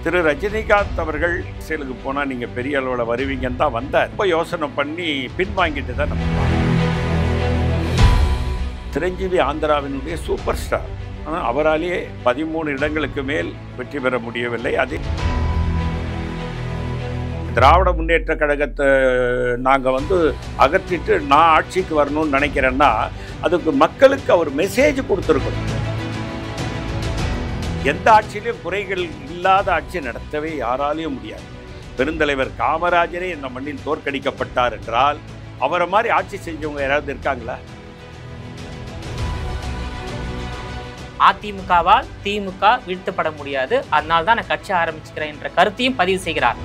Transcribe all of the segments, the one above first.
திரு ரஜினிகாந்த் அவர்கள் அரசியலுக்கு போனால் நீங்கள் பெரிய அளவில் வருவீங்கன்னு தான் வந்தார். ரொம்ப யோசனை பண்ணி பின்வாங்கிட்டு தான் நம்ம சிரஞ்சீவி ஆந்திராவினுடைய சூப்பர் ஸ்டார். ஆனால் அவராலேயே 13 இடங்களுக்கு மேல் வெற்றி பெற முடியவில்லை. அதே திராவிட முன்னேற்ற கழகத்தை நாங்கள் அகற்றிட்டு நான் ஆட்சிக்கு வரணும்னு நினைக்கிறேன்னா அதுக்கு மக்களுக்கு அவர் மெசேஜ் கொடுத்துருக்கணும். எந்த ஆட்சியிலும் குறைகள் இல்லாத ஆட்சி நடத்தவே யாராலையும் முடியாது. பெருந்தலைவர் காமராஜரே இந்த மண்ணில் தோற்கடிக்கப்பட்டார் என்றால் அவரை மாதிரி ஆட்சி செஞ்சவங்க யாராவது இருக்காங்களா? அதிமுகவால் திமுக வீழ்த்தப்பட முடியாது, அதனால தான் நான் கட்சி ஆரம்பிச்சுக்கிறேன் என்ற கருத்தையும் பதிவு செய்கிறார்.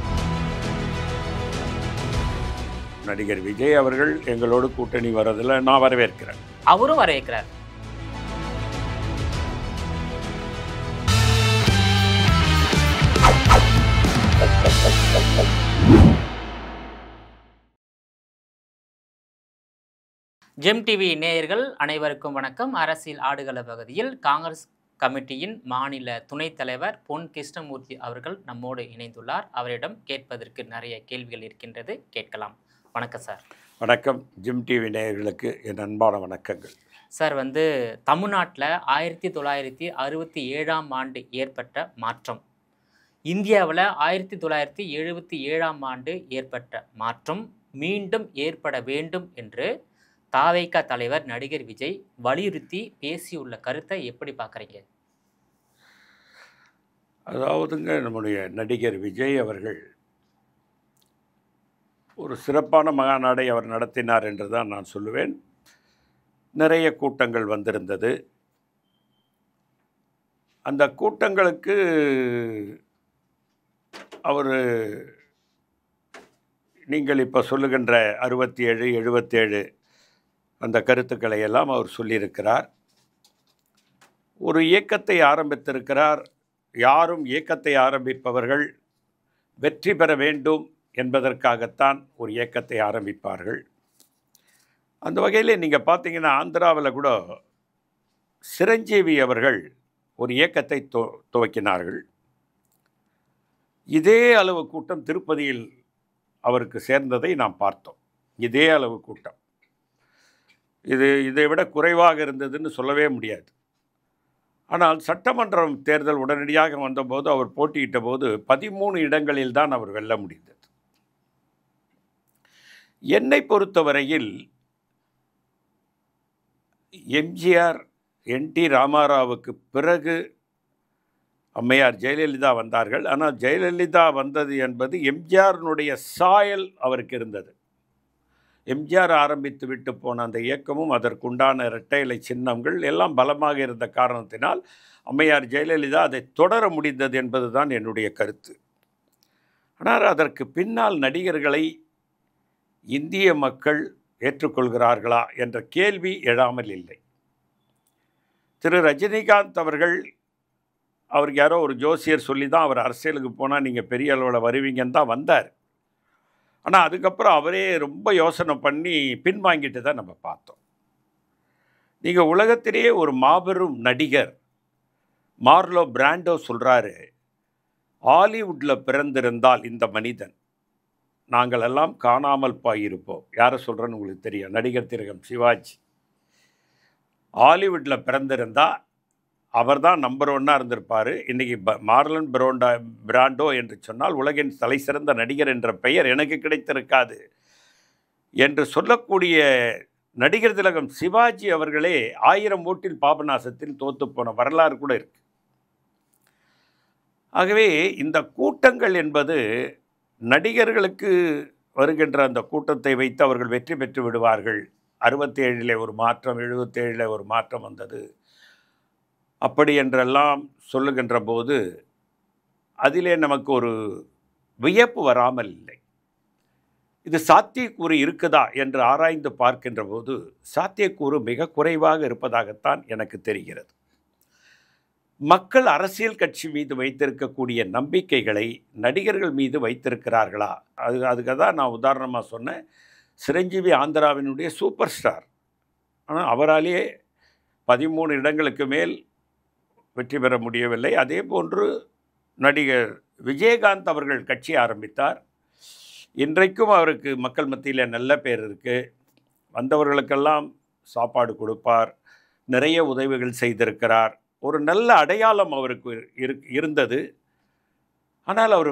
நடிகர் விஜய் அவர்கள் எங்களோடு கூட்டணி வரதில் நான் வரவேற்கிறேன். அவரும் வரவேற்கிறார். ஜெம் டிவி நேயர்கள் அனைவருக்கும் வணக்கம். அரசியல் ஆடுகள பகுதியில் காங்கிரஸ் கமிட்டியின் மாநில துணைத் தலைவர் பொன் கிருஷ்ணமூர்த்தி அவர்கள் நம்மோடு இணைந்துள்ளார். அவரிடம் கேட்பதற்கு நிறைய கேள்விகள் இருக்கின்றது, கேட்கலாம். வணக்கம் சார். வணக்கம். ஜெம் டிவி நேயர்களுக்கு என் அன்பான வணக்கங்கள். சார், தமிழ்நாட்டில் 1967ஆம் ஆண்டு ஏற்பட்ட மாற்றம், இந்தியாவில் 1977ஆம் ஆண்டு ஏற்பட்ட மாற்றம் மீண்டும் ஏற்பட வேண்டும் என்று தாவேகா தலைவர் நடிகர் விஜய் வலியுறுத்தி பேசியுள்ள கருத்தை எப்படி பார்க்குறீங்க? அதாவதுங்க, நம்முடைய நடிகர் விஜய் அவர்கள் ஒரு சிறப்பான மகாநாடை அவர் நடத்தினார் என்று தான் நான் சொல்லுவேன். நிறைய கூட்டங்கள் வந்திருந்தது. அந்த கூட்டங்களுக்கு அவர் நீங்கள் இப்போ சொல்லுகின்ற 67, 77 அந்த கருத்துக்களை எல்லாம் அவர் சொல்லியிருக்கிறார். ஒரு இயக்கத்தை ஆரம்பித்திருக்கிறார். யாரும் இயக்கத்தை ஆரம்பிப்பவர்கள் வெற்றி பெற வேண்டும் என்பதற்காகத்தான் ஒரு இயக்கத்தை ஆரம்பிப்பார்கள். அந்த வகையில் நீங்கள் பார்த்தீங்கன்னா ஆந்திராவில் கூட சிரஞ்சீவி அவர்கள் ஒரு இயக்கத்தை துவக்கினார்கள். இதே அளவு கூட்டம் திருப்பதியில் அவருக்கு சேர்ந்ததை நாம் பார்த்தோம். இதே அளவு கூட்டம். இதை விட குறைவாக இருந்ததுன்னு சொல்லவே முடியாது. ஆனால் சட்டமன்றம் தேர்தல் உடனடியாக வந்தபோது அவர் போட்டியிட்ட போது 13 இடங்களில் தான் அவர் வெல்ல முடிந்தது. என்னை பொறுத்தவரையில் எம்ஜிஆர், என்டி ராமாராவுக்கு பிறகு அம்மையார் ஜெயலலிதா வந்தார்கள். ஆனால் ஜெயலலிதா வந்தது என்பது எம்ஜிஆரினுடைய சாயல் அவருக்கு இருந்தது. எம்ஜிஆர் ஆரம்பித்து விட்டு போன அந்த இயக்கமும் அதற்குண்டான இரட்டை இலை சின்னங்கள் எல்லாம் பலமாக இருந்த காரணத்தினால் அம்மையார் ஜெயலலிதா அதை தொடர முடிந்தது என்பது தான் என்னுடைய கருத்து. ஆனால் அதற்கு பின்னால் நடிகர்களை இந்திய மக்கள் ஏற்றுக்கொள்கிறார்களா என்ற கேள்வி எழாமல் இல்லை. திரு ரஜினிகாந்த் அவருக்கு யாரோ ஒரு ஜோசியர் சொல்லி தான் அவர் அரசியலுக்கு போனால் நீங்கள் பெரிய அளவில் வருவீங்கன்னு தான் வந்தார். ஆனால் அதுக்கப்புறம் அவரே ரொம்ப யோசனை பண்ணி பின்வாங்கிட்டு தான் நம்ம பார்த்தோம். நீங்கள் உலகத்திலேயே ஒரு மாபெரும் நடிகர் மார்லோ பிராண்டோ சொல்கிறாரு, ஹாலிவுட்டில் பிறந்திருந்தால் இந்த மனிதன் நாங்கள் எல்லாம் காணாமல் போயிருப்போம். யாரை சொல்கிறேன்னு உங்களுக்கு தெரியும், நடிகர் திலகம் சிவாஜி. ஹாலிவுட்டில் பிறந்திருந்தால் அவர் தான் நம்பர் 1 இருந்திருப்பார். இன்றைக்கி மார்லன் பிராண்டோ என்று சொன்னால் உலகின் தலை சிறந்த நடிகர் என்ற பெயர் எனக்கு கிடைத்திருக்காது என்று சொல்லக்கூடிய நடிகர் திலகம் சிவாஜி அவர்களே 1000 ஓட்டில் பாபநாசத்தில் தோற்றுப்போன வரலாறு கூட இருக்கு. ஆகவே இந்த கூட்டங்கள் என்பது நடிகர்களுக்கு வருகின்ற அந்த கூட்டத்தை வைத்து அவர்கள் வெற்றி பெற்று விடுவார்கள். 67 ஒரு மாற்றம், 77 ஒரு மாற்றம் வந்தது அப்படி என்றெல்லாம் சொல்லுகின்ற போது அதிலே நமக்கு ஒரு வியப்பு வராமல் இல்லை. இது சாத்தியக்கூறு இருக்குதா என்று ஆராய்ந்து பார்க்கின்ற போது சாத்தியக்கூறு மிக குறைவாக இருப்பதாகத்தான் எனக்கு தெரிகிறது. மக்கள் அரசியல் கட்சி மீது வைத்திருக்கக்கூடிய நம்பிக்கைகளை நடிகர்கள் மீது வைத்திருக்கிறார்களா? அதுக்கு தான் நான் உதாரணமாக சொன்னேன். சிரஞ்சீவி ஆந்திராவினுடைய சூப்பர் ஸ்டார். ஆனால் அவராலேயே 13 இடங்களுக்கு மேல் வெற்றி பெற முடியவில்லை. அதே போன்று நடிகர் விஜயகாந்த் அவர்கள் கட்சி ஆரம்பித்தார். இன்றைக்கும் அவருக்கு மக்கள் மத்தியில் நல்ல பேர் இருக்குது. வந்தவர்களுக்கெல்லாம் சாப்பாடு கொடுப்பார், நிறைய உதவிகள் செய்திருக்கிறார். ஒரு நல்ல அடையாளம் அவருக்கு இருந்தது. ஆனால் அவர்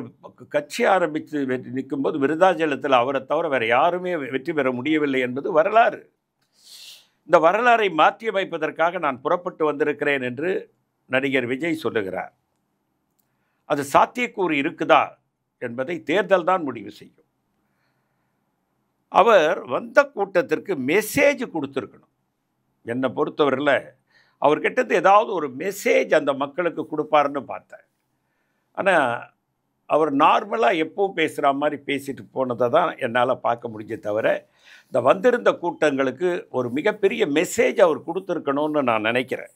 கட்சி ஆரம்பித்து நிற்கும்போது விருதாச்சலத்தில் அவரை தவிர வேறு யாருமே வெற்றி பெற முடியவில்லை என்பது வரலாறு. இந்த வரலாறை மாற்றியமைப்பதற்காக நான் புறப்பட்டு வந்திருக்கிறேன் என்று நடிகர் விஜய் சொல்லுகிறார். அது சாத்தியக்கூறு இருக்குதா என்பதை தேர்தல் தான் முடிவு செய்யும். அவர் வந்த கூட்டத்திற்கு மெசேஜ் கொடுத்துருக்கணும். என்னை பொறுத்தவரையில் அவர்கிட்ட ஏதாவது ஒரு மெசேஜ் அந்த மக்களுக்கு கொடுப்பாருன்னு பார்த்தேன். ஆனால் அவர் நார்மலாக எப்பவும் பேசுகிற மாதிரி பேசிட்டு போனதை தான் என்னால் பார்க்க முடிஞ்ச தவிர, இந்த வந்திருந்த கூட்டங்களுக்கு ஒரு மிகப்பெரிய மெசேஜ் அவர் கொடுத்துருக்கணும்னு நான் நினைக்கிறேன்.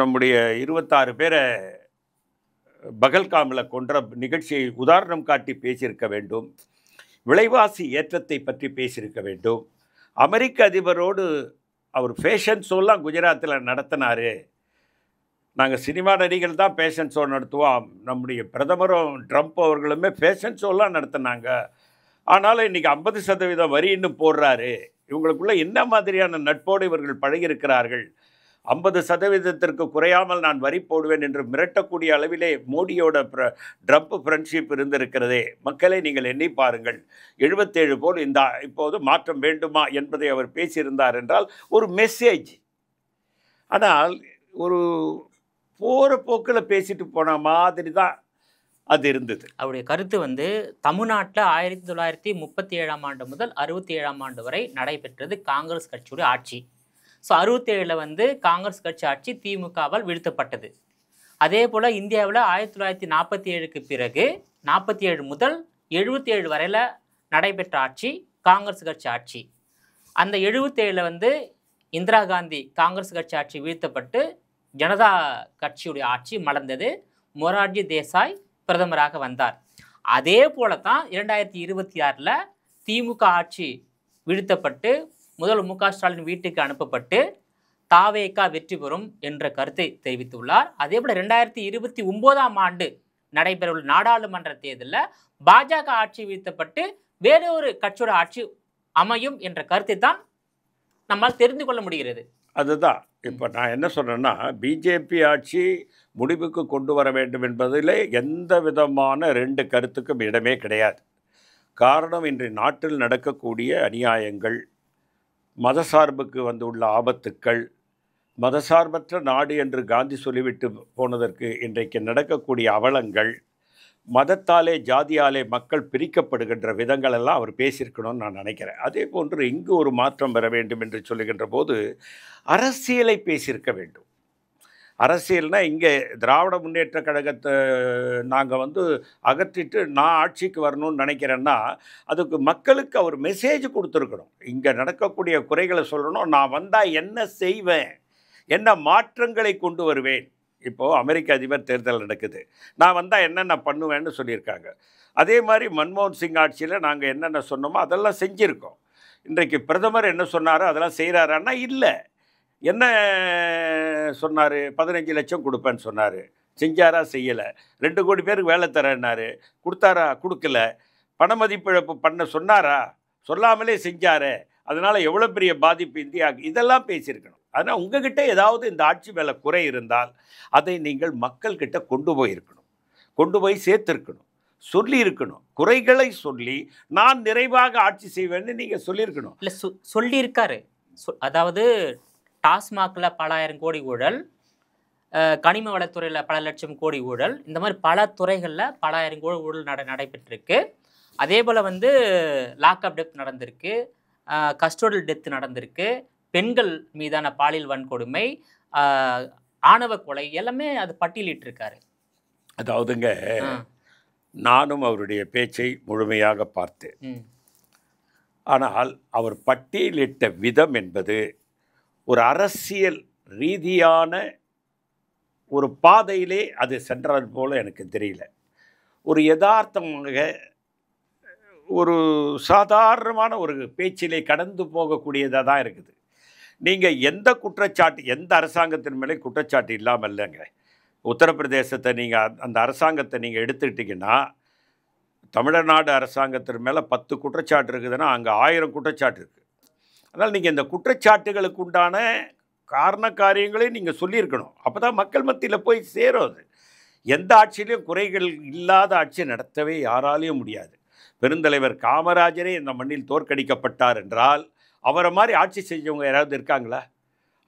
நம்முடைய 26 பேரை பகல்காமில் கொன்ற நிகழ்ச்சியை உதாரணம் காட்டி பேசியிருக்க வேண்டும். விலைவாசி ஏற்றத்தை பற்றி பேசியிருக்க வேண்டும். அமெரிக்க அதிபரோடு அவர் ஃபேஷன் ஷோலாம் குஜராத்தில் நடத்தினார். நாங்கள் சினிமா நடிகர்கள் தான் ஃபேஷன் ஷோ நடத்துவோம். நம்முடைய பிரதமரும் ட்ரம்ப் அவர்களுமே ஃபேஷன் ஷோலாம் நடத்தினாங்க. ஆனாலும் இன்றைக்கி 50% வரி இன்னும் போடுறாரு. இவங்களுக்குள்ளே என்ன மாதிரியான நட்போடு இவர்கள் பழகியிருக்கிறார்கள்? 50% குறையாமல் நான் வரி போடுவேன் என்று மிரட்டக்கூடிய அளவிலே மோடியோட ட்ரம்ப் ஃப்ரெண்ட்ஷிப் இருந்திருக்கிறதே. மக்களை நீங்கள் எண்ணி பாருங்கள். 77 போல் இப்போது மாற்றம் வேண்டுமா என்பதை அவர் பேசியிருந்தார் என்றால் ஒரு மெசேஜ். ஆனால் ஒரு போகிற போக்கில் பேசிட்டு போன மாதிரி தான் அது இருந்தது. அவருடைய கருத்து தமிழ்நாட்டில் 1937ஆம் ஆண்டு முதல் 67ஆம் ஆண்டு வரை நடைபெற்றது காங்கிரஸ் கட்சியுடைய ஆட்சி. ஸோ 67 காங்கிரஸ் கட்சி ஆட்சி திமுகவால் வீழ்த்தப்பட்டது. அதே போல் இந்தியாவில் 1947க்கு பிறகு 47 முதல் 77 வரையில் நடைபெற்ற ஆட்சி காங்கிரஸ் கட்சி ஆட்சி. அந்த 77 இந்திரா காந்தி காங்கிரஸ் கட்சி ஆட்சி வீழ்த்தப்பட்டு ஜனதா கட்சியுடைய ஆட்சி மலர்ந்தது. மொரார்ஜி தேசாய் பிரதமராக வந்தார். அதே போல தான் 2026 திமுக ஆட்சி வீழ்த்தப்பட்டு முதல் மு.க. ஸ்டாலின் வீட்டுக்கு அனுப்பப்பட்டு தாவேகா வெற்றி பெறும் என்ற கருத்தை தெரிவித்துள்ளார். அதே போல் 2029ஆம் ஆண்டு நடைபெறவுள்ள நாடாளுமன்ற தேர்தலில் பாஜக ஆட்சி வீழ்த்தப்பட்டு வேறொரு கட்சியோட ஆட்சி அமையும் என்ற கருத்தை தான் நம்மால் தெரிந்து கொள்ள முடிகிறது. அதுதான் இப்போ நான் என்ன சொன்னேன்னா, பிஜேபி ஆட்சி முடிவுக்கு கொண்டு வர வேண்டும் என்பதில் எந்த விதமான 2 கருத்துக்கும் இடமே கிடையாது. காரணம், இன்று நாட்டில் நடக்கக்கூடிய அநியாயங்கள், மதசார்புக்கு வந்துள்ள ஆபத்துக்கள், மதசார்பற்ற நாடு என்று காந்தி சொல்லிவிட்டு போனதற்கு இன்றைக்கு நடக்கக்கூடிய அவலங்கள், மதத்தாலே ஜாதியாலே மக்கள் பிரிக்கப்படுகின்ற விதங்கள் எல்லாம் அவர் பேசியிருக்கணும்னு நான் நினைக்கிறேன். அதே போன்று இங்கு ஒரு மாற்றம் பெற வேண்டும் என்று சொல்லுகின்ற போது அரசியலை பேசியிருக்க வேண்டும். அரசியல்னால் இங்கே திராவிட முன்னேற்ற கழகத்தை நாங்கள் அகற்றிட்டு நான் ஆட்சிக்கு வரணும்னு நினைக்கிறேன்னா அதுக்கு மக்களுக்கு அவர் மெசேஜ் கொடுத்துருக்கணும். இங்கே நடக்கக்கூடிய குறைகளை சொல்லணும். நான் வந்தால் என்ன செய்வேன், என்ன மாற்றங்களை கொண்டு வருவேன். இப்போது அமெரிக்க அதிபர் தேர்தல் நடக்குது, நான் வந்தால் என்னென்ன பண்ணுவேன்னு சொல்லியிருக்காங்க. அதே மாதிரி மன்மோகன் சிங் ஆட்சியில் நாங்கள் என்னென்ன சொன்னோமோ அதெல்லாம் செஞ்சுருக்கோம். இன்றைக்கு பிரதமர் என்ன சொன்னாரோ அதெல்லாம் செய்கிறாரான்னா இல்லை. என்ன சொன்னார்? 15 லட்சம் கொடுப்பேன்னு சொன்னார். செஞ்சாரா? செய்யலை. 2 கோடி பேருக்கு வேலை தரேன்னாரு. கொடுத்தாரா? கொடுக்கல. பண மதிப்பிழப்பு பண்ண சொன்னாரா? சொல்லாமலே செஞ்சாரே. அதனால் எவ்வளோ பெரிய பாதிப்பு இந்தியாவுக்கு, இதெல்லாம் பேசியிருக்கணும். அதனால் உங்ககிட்ட ஏதாவது இந்த ஆட்சி மேலே குறை இருந்தால் அதை நீங்கள் மக்கள்கிட்ட கொண்டு போயிருக்கணும், கொண்டு போய் சேர்த்துருக்கணும், சொல்லியிருக்கணும். குறைகளை சொல்லி நான் நிறைவாக ஆட்சி செய்வேன்னு நீங்கள் சொல்லியிருக்கணும். இல்லை சொல்லியிருக்காரு. அதாவது டாஸ்மாகில் பல ஆயிரம் கோடி ஊழல், கனிம வளத்துறையில் பல லட்சம் கோடி ஊழல், இந்த மாதிரி பல துறைகளில் பல ஆயிரம் கோடி ஊழல் நடைபெற்றிருக்கு. அதே போல் லாக்அப் டெத் நடந்திருக்கு, கஸ்டோடியல் டெத் நடந்திருக்கு, பெண்கள் மீதான பாலியல் வன்கொடுமை, ஆணவ கொலை எல்லாமே அது பட்டியலிட்டிருக்காரு. அதாவதுங்க, நானும் அவருடைய பேச்சை முழுமையாக பார்த்தேன். ஆனால் அவர் பட்டியலிட்ட விதம் என்பது ஒரு அரசியல் ரீதியான ஒரு பாதையிலே அது சென்றது போல எனக்கு தெரியல. ஒரு யதார்த்தமாக ஒரு சாதாரணமான ஒரு பேச்சிலே கடந்து போகக்கூடியதாக தான் இருக்குது. நீங்கள் எந்த குற்றச்சாட்டு, எந்த அரசாங்கத்தின் மேலே குற்றச்சாட்டு இல்லாமல் இல்லைங்க. உத்தரப்பிரதேசத்தை நீங்கள் அந்த அரசாங்கத்தை நீங்கள் எடுத்துக்கிட்டிங்கன்னா, தமிழ்நாடு அரசாங்கத்தின் மேலே 10 குற்றச்சாட்டு இருக்குதுன்னா, அங்கே 1000 குற்றச்சாட்டு இருக்குது. அதனால் நீங்கள் இந்த குற்றச்சாட்டுகளுக்கு உண்டான காரண காரியங்களையும் நீங்கள் சொல்லியிருக்கணும். அப்போ தான் மக்கள் மத்தியில் போய் சேரும் அது. எந்த ஆட்சியிலையும் குறைகள் இல்லாத ஆட்சி நடத்தவே யாராலையும் முடியாது. பெருந்தலைவர் காமராஜரே இந்த மண்ணில் தோற்கடிக்கப்பட்டார் என்றால், அவரை மாதிரி ஆட்சி செஞ்சவங்க யாராவது இருக்காங்களா?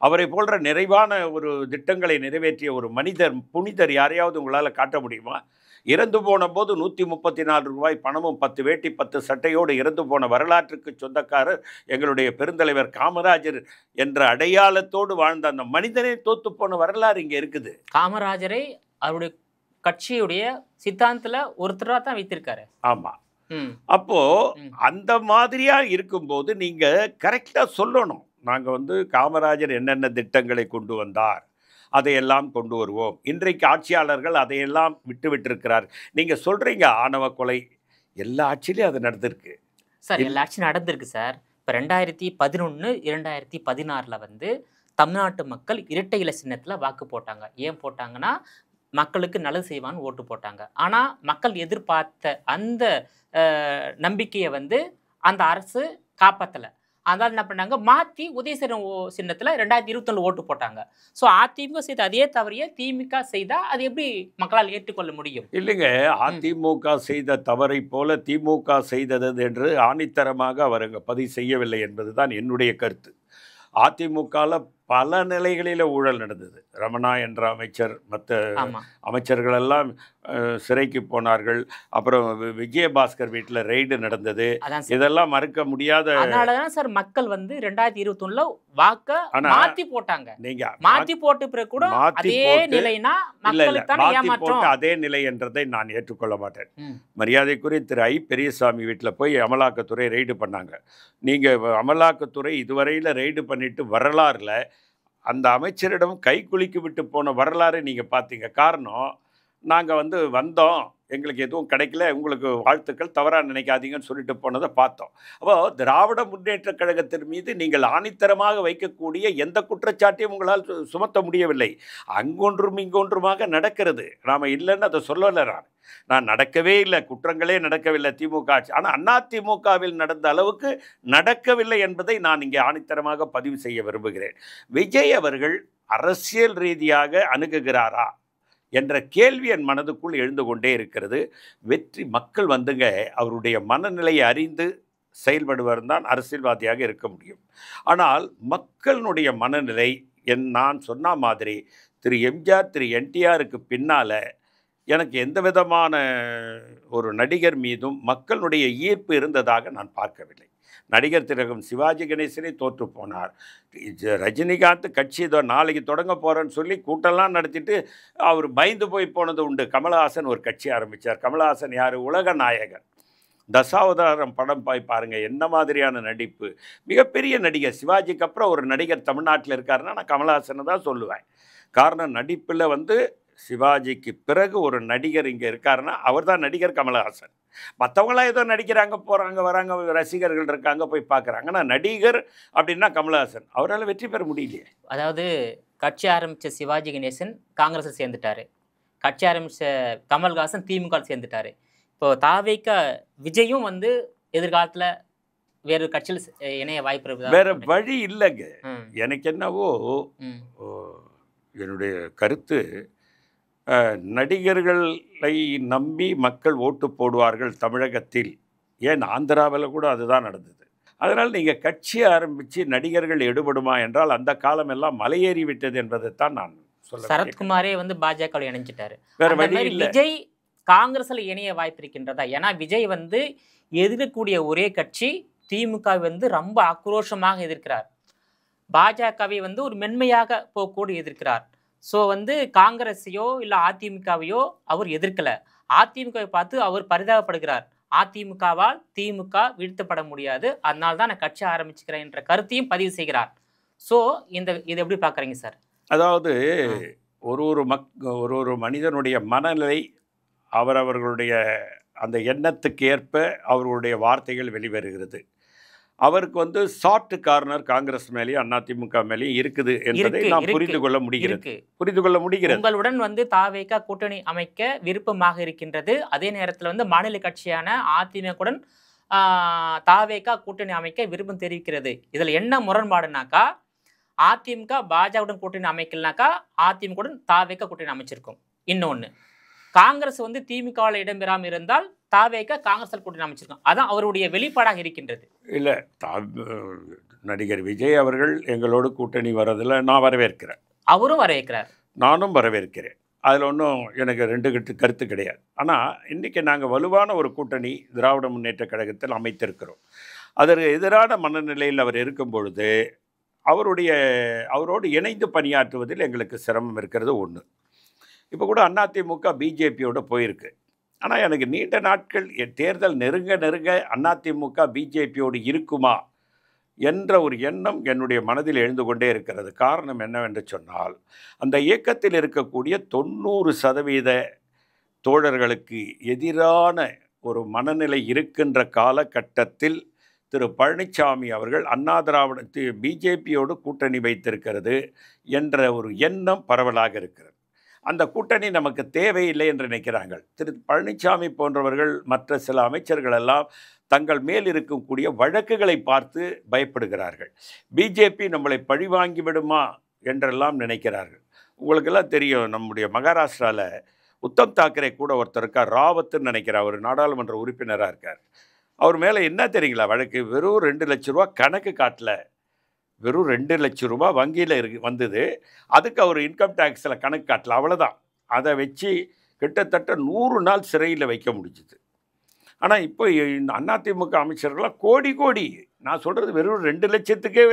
அவரை போன்ற நிறைவான ஒரு திட்டங்களை நிறைவேற்றிய ஒரு மனிதர், புனிதர் யாரையாவது உங்களால் காட்ட முடியுமா? இறந்து போன போது 134 ரூபாய் பணமும் 10 வேட்டி 10 சட்டையோடு இறந்து போன வரலாற்றுக்கு சொந்தக்காரர் எங்களுடைய பெருந்தலைவர் காமராஜர் என்ற அடையாளத்தோடு வாழ்ந்த அந்த மனிதனே தோத்து போன வரலாறு இங்கே இருக்குது. காமராஜரை அவருடைய கட்சியுடைய சித்தாந்தத்தில் ஒருத்தராக தான் வைத்திருக்காரு. ஆமாம். அப்போது அந்த மாதிரியாக இருக்கும்போது நீங்கள் கரெக்டாக சொல்லணும். நாங்கள் காமராஜர் என்னென்ன திட்டங்களை கொண்டு வந்தார், அதையெல்லாம் கொண்டு வருவோம். இன்றைக்கு ஆட்சியாளர்கள் அதையெல்லாம் விட்டுருக்கிறார். நீங்கள் சொல்கிறீங்க ஆணவ கொலை, எல்லா ஆட்சியிலையும் அது நடந்திருக்கு சார். எல்லா ஆட்சியும் நடந்திருக்கு சார். இப்போ 2011 2016 தமிழ்நாட்டு மக்கள் இரட்டை இலை சின்னத்தில் வாக்கு போட்டாங்க. ஏன் போட்டாங்கன்னா, மக்களுக்கு நல்லது செய்வான்னு ஓட்டு போட்டாங்க. ஆனால் மக்கள் எதிர்பார்த்த அந்த நம்பிக்கையை அந்த அரசு காப்பாற்றலை. அதனால் என்ன பண்ணாங்க, மாற்றி உதயசூரியன் சின்னத்தில் 2021 ஓட்டு போட்டாங்க. ஸோ அதிமுக செய்த அதே தவறைய திமுக செய்தால் அது எப்படி மக்களால் ஏற்றுக்கொள்ள முடியும்? இல்லைங்க, அதிமுக செய்த தவறை போல திமுக செய்தது என்று ஆணித்தரமாக அவர் அங்கே பதிவு செய்யவில்லை என்பதுதான் என்னுடைய கருத்து. அதிமுகவில் பல நிலைகளில் ஊழல் நடந்தது. ரமணா என்ற அமைச்சர், மற்ற அமைச்சர்களெல்லாம் சிறைக்கு போனார்கள். அப்புறம் விஜயபாஸ்கர் வீட்டில் ரெய்டு நடந்தது. இதெல்லாம் மறுக்க முடியாத. அதனால தான் சார் மக்கள் 2021 வாக்க மாற்றி போட்டாங்க. நீங்க மாற்றி போட்டு பிறகு கூட அதே நிலைனா மக்களுக்கு தான் ஏமாற்றம். அதே நிலை என்றதை நான் ஏற்றுக்கொள்ள மாட்டேன். மரியாதைக்குரிய திரு ஐ பெரியசாமி வீட்டில் போய் அமலாக்கத்துறை ரெய்டு பண்ணாங்க. நீங்கள் அமலாக்கத்துறை இதுவரையில் ரெய்டு பண்ணிட்டு வரலாறுல அந்த அமைச்சரிடம் கை குலுக்கி விட்டு போன வரலாறு நீங்கள் பார்த்தீங்க. காரணம், நாங்கள் வந்தோம், எங்களுக்கு எதுவும் கிடைக்கல, உங்களுக்கு வாழ்த்துக்கள், தவறாக நினைக்காதீங்கன்னு சொல்லிட்டு போனதை பார்த்தோம். அப்போது திராவிட முன்னேற்ற கழகத்தின் மீது நீங்கள் ஆணித்தரமாக வைக்கக்கூடிய எந்த குற்றச்சாட்டையும் உங்களால் சுமத்த முடியவில்லை. அங்கொன்றும் இங்கொன்றுமாக நடக்கிறது. நாம் இல்லைன்னு அதை சொல்லலை. நான் நடக்கவே இல்லை, குற்றங்களே நடக்கவில்லை திமுக ஆட்சி. ஆனால் அதிமுகவில் நடந்த அளவுக்கு நடக்கவில்லை என்பதை நான் இங்கே ஆணித்தரமாக பதிவு செய்ய விரும்புகிறேன். விஜய் அவர்கள் அரசியல் ரீதியாக அணுகுகிறாரா என்ற கேள்வி என் மனதுக்குள் எழுந்து கொண்டே இருக்கிறது. வெற்றி மக்கள் அவருடைய மனநிலையை அறிந்து செயல்படுவர் தான் அரசியல்வாதியாக இருக்க முடியும். ஆனால் மக்களுடைய மனநிலை நான் சொன்ன மாதிரி திரு எம்ஜிஆர், திரு என்டிஆருக்கு பின்னால் எனக்கு எந்த விதமான ஒரு நடிகர் மீதும் மக்களுடைய ஈர்ப்பு இருந்ததாக நான் பார்க்கவில்லை. நடிகர் திலகம் சிவாஜி கணேசனே தோற்று போனார். ரஜினிகாந்த் கட்சி நாளைக்கு தொடங்க போகிறேன்னு சொல்லி கூட்டம்லாம் நடத்திட்டு அவர் பயந்து போய் போனது உண்டு. கமலஹாசன் ஒரு கட்சி ஆரம்பித்தார். கமலஹாசன் யார்? உலக நாயகன். தசாவதாரம் படம் பாருங்கள், என்ன மாதிரியான நடிப்பு. மிகப்பெரிய நடிகர். சிவாஜிக்கு அப்புறம் ஒரு நடிகர் தமிழ்நாட்டில் இருக்காருன்னா நான் கமலஹாசனை தான் சொல்லுவேன். காரணம், நடிப்பில் சிவாஜிக்கு பிறகு ஒரு நடிகர் இங்கே இருக்காருன்னா அவர் தான் நடிகர் கமலஹாசன். மற்றவங்களாம் ஏதோ நடிக்கிறாங்க, போகிறாங்க, வராங்க, ரசிகர்கள் இருக்காங்க, போய் பார்க்குறாங்க. ஆனால் நடிகர் அப்படின்னா கமலஹாசன். அவரால் வெற்றி பெற முடியலையே. அதாவது கட்சி ஆரம்பித்த சிவாஜி கணேசன் காங்கிரஸில் சேர்ந்துட்டார். கட்சி ஆரம்பித்த கமல்ஹாசன் திமுக சேர்ந்துட்டார். இப்போ தாவேக விஜயும் எதிர்காலத்தில் வேறு கட்சியில் இணைய வாய்ப்பு இருக்குது. வேறு வழி இல்லைங்க. எனக்கு என்னவோ என்னுடைய கருத்து, நடிகர்களை நம்பி மக்கள் ஓட்டு போடுவார்கள் தமிழகத்தில். ஏன் ஆந்திராவில் கூட அதுதான் நடந்தது. அதனால் நீங்கள் கட்சி ஆரம்பித்து நடிகர்கள் எடுபடுமா என்றால் அந்த காலம் எல்லாம் மலையேறி விட்டது என்பதைத்தான் நான் சொல்ல. சரத்குமாரே பாஜகவில் இணைஞ்சிட்டாரு. வேற வழி இல்லை. விஜய் காங்கிரஸில் இணைய வாய்ப்பு இருக்கின்றதா? ஏன்னா விஜய் எதிர்க்கக்கூடிய ஒரே கட்சி திமுக ரொம்ப ஆக்ரோஷமாக எதிர்க்கிறார். பாஜகவை ஒரு மென்மையாக போக்கூட எதிர்க்கிறார். ஸோ காங்கிரஸையோ இல்லை அதிமுகவையோ அவர் எதிர்க்கலை. அதிமுகவை பார்த்து அவர் பரிதாபப்படுகிறார். அதிமுகவால் திமுக வீழ்த்தப்பட முடியாது, அதனால தான் நான் கட்சி ஆரம்பிச்சுக்கிறேன் என்ற கருத்தையும் பதிவு செய்கிறார். ஸோ இதை எப்படி பார்க்குறீங்க சார்? அதாவது ஒரு மனிதனுடைய மனநிலை அவரவர்களுடைய அந்த எண்ணத்துக்கு ஏற்ப அவர்களுடைய வார்த்தைகள் வெளிவருகிறது. அவருக்கு வந்து சாஃப்ட் கார்னர் காங்கிரஸ் மேலேயும் அதிமுக மேலேயும் இருக்குது என்பதை நாம் புரிந்து கொள்ள முடிகிறது. புரிந்து கொள்ள முடிகிறது. உங்களுடன் வந்து தாவேகா கூட்டணி அமைக்க விருப்பமாக இருக்கின்றது. அதே நேரத்தில் வந்து மாநில கட்சியான அதிமுகவுடன் தாவேகா கூட்டணி அமைக்க விருப்பம் தெரிவிக்கிறது. இதுல என்ன முரண்பாடுனாக்கா, அதிமுக பாஜகவுடன் கூட்டணி அமைக்கலனாக்கா அதிமுகவுடன் தாவேகா கூட்டணி அமைச்சிருக்கும். இன்னொன்னு, காங்கிரஸ் வந்து திமுகவில் இடம்பெறாமல் இருந்தால் தாவேகா காங்கிரஸ் கூட்டணி அமைச்சிருக்கும். அதான் அவருடைய வெளிப்பாடாக இருக்கின்றது. இல்லை, நடிகர் விஜய் அவர்கள் எங்களோடு கூட்டணி வரதில் நான் வரவேற்கிறேன். அவரும் வரவேற்கிறார், நானும் வரவேற்கிறேன். அதில் ஒன்றும் எனக்கு ரெண்டு கருத்து கிடையாது. ஆனால் இன்றைக்கி நாங்கள் வலுவான ஒரு கூட்டணி திராவிட முன்னேற்றக் கழகத்தில் அமைத்திருக்கிறோம். அதற்கு எதிரான மனநிலையில் அவர் இருக்கும் பொழுது அவரோடு இணைந்து பணியாற்றுவதில் எங்களுக்கு சிரமம் இருக்கிறது ஒன்று. இப்போ கூட அதிமுக பிஜேபியோடு போயிருக்கு. ஆனால் எனக்கு நீண்ட நாட்கள் தேர்தல் நெருங்க அதிமுக பிஜேபியோடு இருக்குமா என்ற ஒரு எண்ணம் என்னுடைய மனதில் எழுந்து கொண்டே இருக்கிறது. காரணம் என்னவென்று சொன்னால், அந்த இயக்கத்தில் இருக்கக்கூடிய 90% தோழர்களுக்கு எதிரான ஒரு மனநிலை இருக்கின்ற காலகட்டத்தில் திரு பழனிசாமி அவர்கள் அண்ணா திராவிட பிஜேபியோடு கூட்டணி வைத்திருக்கிறது என்ற ஒரு எண்ணம் பரவலாக இருக்கிறது. அந்த கூட்டணி நமக்கு தேவையில்லை என்று நினைக்கிறார்கள். திரு பழனிசாமி போன்றவர்கள் மற்ற சில அமைச்சர்கள் எல்லாம் தங்கள் மேல் இருக்கக்கூடிய வழக்குகளை பார்த்து பயப்படுகிறார்கள். பிஜேபி நம்மளை பழிவாங்கி விடுமா என்றெல்லாம் நினைக்கிறார்கள். உங்களுக்கெல்லாம் தெரியும், நம்முடைய மகாராஷ்டிராவில் உத்தம் தாக்கரே கூட ஒருத்தர் இருக்கார், ராவத்துன்னு நினைக்கிறார், ஒரு நாடாளுமன்ற உறுப்பினராக இருக்கார். அவர் மேலே என்ன தெரியுங்களா வழக்கு? வெறும் 2 லட்ச ரூபா கணக்கு காட்டல, வெறும் 2 லட்ச ரூபா வங்கியில் வந்தது. அதுக்கு அவர் இன்கம் டேக்ஸில் கணக்கு காட்டல, அவ்வளோதான். அதை வச்சு கிட்டத்தட்ட 100 நாள் சிறையில் வைக்க முடிஞ்சுது. ஆனால் இப்போ இந்த அதிமுக அமைச்சர்கள்லாம் கோடி நான் சொல்கிறது வெறும் 2 லட்சத்துக்கே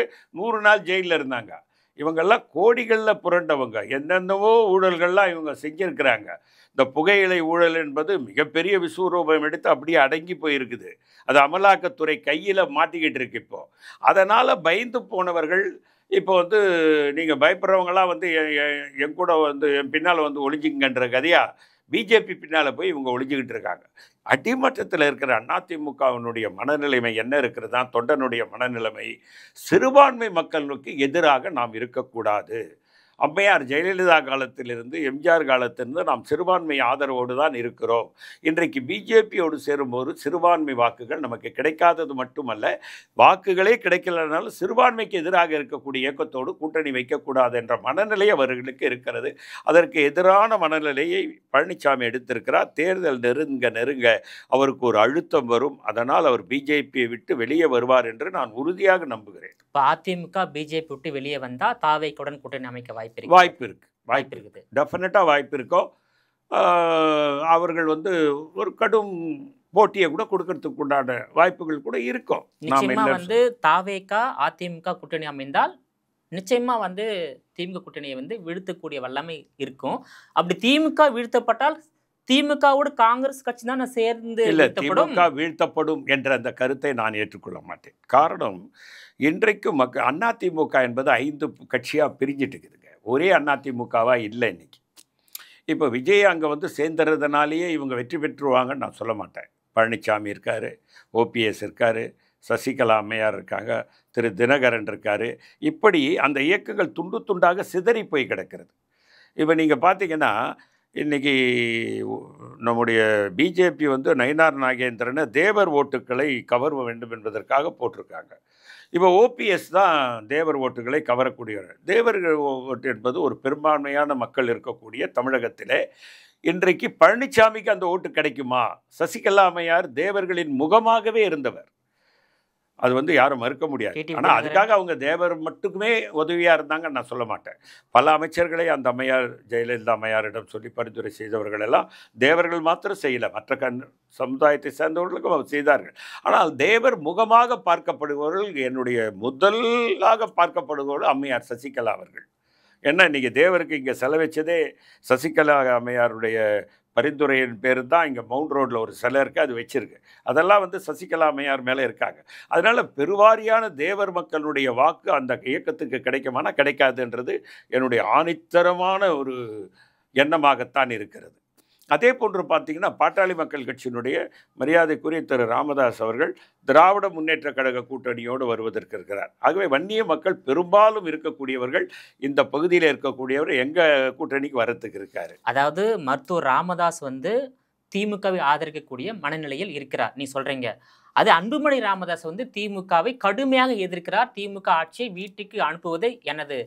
100 நாள் ஜெயிலில் இருந்தாங்க. இவங்கெல்லாம் கோடிகளில் புரண்டவங்க. என்னென்னவோ ஊழல்கள்லாம் இவங்க செஞ்சுருக்கிறாங்க. இந்த புகையிலை ஊழல் என்பது மிகப்பெரிய விஸ்வரூபம் எடுத்து அப்படியே அடங்கி போயிருக்குது. அது அமலாக்கத்துறை கையில் மாட்டிக்கிட்டு இருக்கு. இப்போது அதனால் பயந்து போனவர்கள் இப்போ வந்து நீங்கள் பயப்படுறவங்களாம் வந்து என் கூட வந்து என் பின்னால் வந்து ஒளிஞ்சிங்கன்ற கதையாக பிஜேபி பின்னால் போய் இவங்க ஒளிஞ்சிக்கிட்டு இருக்காங்க. அடிமட்டத்தில் இருக்கிற அதிமுகவினுடைய மனநிலைமை என்ன இருக்கிறது தான் தொண்டனுடைய மனநிலைமை. சிறுபான்மை மக்களுக்கு எதிராக நாம் இருக்கக்கூடாது. அம்மையார் ஜெயலலிதா காலத்திலிருந்து எம்ஜிஆர் காலத்திலிருந்து நாம் சிறுபான்மை ஆதரவோடு தான் இருக்கிறோம். இன்றைக்கு பிஜேபியோடு சேரும்போது சிறுபான்மை வாக்குகள் நமக்கு கிடைக்காதது மட்டுமல்ல, வாக்குகளே கிடைக்கலனாலும் சிறுபான்மைக்கு எதிராக இருக்கக்கூடிய இயக்கத்தோடு கூட்டணி வைக்கக்கூடாது என்ற மனநிலை அவர்களுக்கு இருக்கிறது. அதற்கு எதிரான மனநிலையை பழனிசாமி எடுத்திருக்கிறார். தேர்தல் நெருங்க அவருக்கு ஒரு அழுத்தம் வரும். அதனால் அவர் பிஜேபியை விட்டு வெளியே வருவார் என்று நான் உறுதியாக நம்புகிறேன். இப்போ அதிமுக பிஜேபி விட்டு வெளியே வந்தால் தாவேக்குடன் கூட்டணி அமைக்க வாய்ப்பு இருக்குது. டெஃபினட்டாக வாய்ப்பு இருக்கும். அவர்கள் வந்து ஒரு கடும் போட்டியை கூட கொடுக்கறதுக்கு உண்டான வாய்ப்புகள் கூட இருக்கும். நிச்சயமா வந்து தாவேகா அதிமுக கூட்டணி அமைந்தால் நிச்சயமா வந்து திமுக கூட்டணியை வந்து வீழ்த்தக்கூடிய வல்லமை இருக்கும். அப்படி திமுக வீழ்த்தப்பட்டால் திமுகவோடு காங்கிரஸ் கட்சி தான் சேர்ந்து திமுக வீழ்த்தப்படும் என்ற அந்த கருத்தை நான் ஏற்றுக்கொள்ள மாட்டேன். காரணம், இன்றைக்கு அதிமுக என்பது 5 கட்சியாக பிரிஞ்சிட்டு இருக்குதுங்க. ஒரே அதிமுகவாக இல்லை இன்னைக்கு. இப்போ விஜய் அங்கே வந்து சேர்ந்துறதுனாலேயே இவங்க வெற்றி பெற்றுருவாங்கன்னு நான் சொல்ல மாட்டேன். பழனிசாமி இருக்கார், ஓபிஎஸ் இருக்கார், சசிகலா அம்மையார் இருக்காங்க, திரு தினகரன் இருக்கார். இப்படி அந்த இயக்கங்கள் துண்டு துண்டாக சிதறி போய் கிடக்கிறது. இப்போ நீங்கள் பார்த்தீங்கன்னா, இன்றைக்கி நம்முடைய பிஜேபி வந்து நயினார் நாகேந்திரனை தேவர் ஓட்டுக்களை கவர வேண்டும் என்பதற்காக போட்டிருக்காங்க. இப்போ ஓபிஎஸ் தான் தேவர் ஓட்டுகளை கவரக்கூடியவர். தேவர்கள் ஓட்டு என்பது ஒரு பெரும்பான்மையான மக்கள் இருக்கக்கூடிய தமிழகத்திலே இன்றைக்கு பழனிசாமிக்கு அந்த ஓட்டு கிடைக்குமா? சசிகலா அம்மையார் தேவர்களின் முகமாகவே இருந்தவர். அது வந்து யாரும் மறுக்க முடியாது. ஆனால் அதுக்காக அவங்க தேவர் மட்டுமே உதவியாக இருந்தாங்கன்னு நான் சொல்ல மாட்டேன். பல அமைச்சர்களை அந்த அம்மையார் ஜெயலலிதா அம்மையாரிடம் சொல்லி பரிந்துரை செய்தவர்கள் எல்லாம் தேவர்கள் மாத்திரம் செய்யலை, மற்ற சமுதாயத்தை சேர்ந்தவர்களுக்கும் அவர் செய்தார்கள். ஆனால் தேவர் முகமாக பார்க்கப்படுபவர்கள், என்னுடைய முதலாக பார்க்கப்படுபவர்கள் அம்மையார் சசிகலா அவர்கள். ஏன்னா இன்றைக்கி தேவருக்கு இங்கே செலவச்சதே சசிகலா அம்மையாருடைய பரிந்துரையின் பேர் தான் இங்கே மவுண்ட் ரோட்டில் ஒரு சிலை இருக்குது, அது வச்சுருக்கு. அதெல்லாம் வந்து சசிகலா அம்மையார் மேலே இருக்காங்க. அதனால் பெருவாரியான தேவர் மக்களுடைய வாக்கு அந்த இயக்கத்துக்கு கிடைக்குமானா கிடைக்காதுன்றது என்னுடைய ஆணித்தரமான ஒரு எண்ணமாகத்தான் இருக்கிறது. அதே போன்று பார்த்தீங்கன்னா பாட்டாளி மக்கள் கட்சியினுடைய மரியாதைக்குரிய திரு ராமதாஸ் அவர்கள் திராவிட முன்னேற்ற கழக கூட்டணியோடு வருவதற்கு இருக்கிறார். ஆகவே வன்னிய மக்கள் பெரும்பாலும் இருக்கக்கூடியவர்கள் இந்த பகுதியில் இருக்கக்கூடியவர் எங்கள் கூட்டணிக்கு வரத்துக்கு இருக்காரு. அதாவது மருத்துவர் ராமதாஸ் வந்து திமுகவை ஆதரிக்கக்கூடிய மனநிலையில் இருக்கிறார் நீ சொல்றீங்க. அது அன்புமணி ராமதாஸ் வந்து திமுகவை கடுமையாக எதிர்க்கிறார். திமுக ஆட்சியை வீட்டுக்கு அனுப்புவதை எனது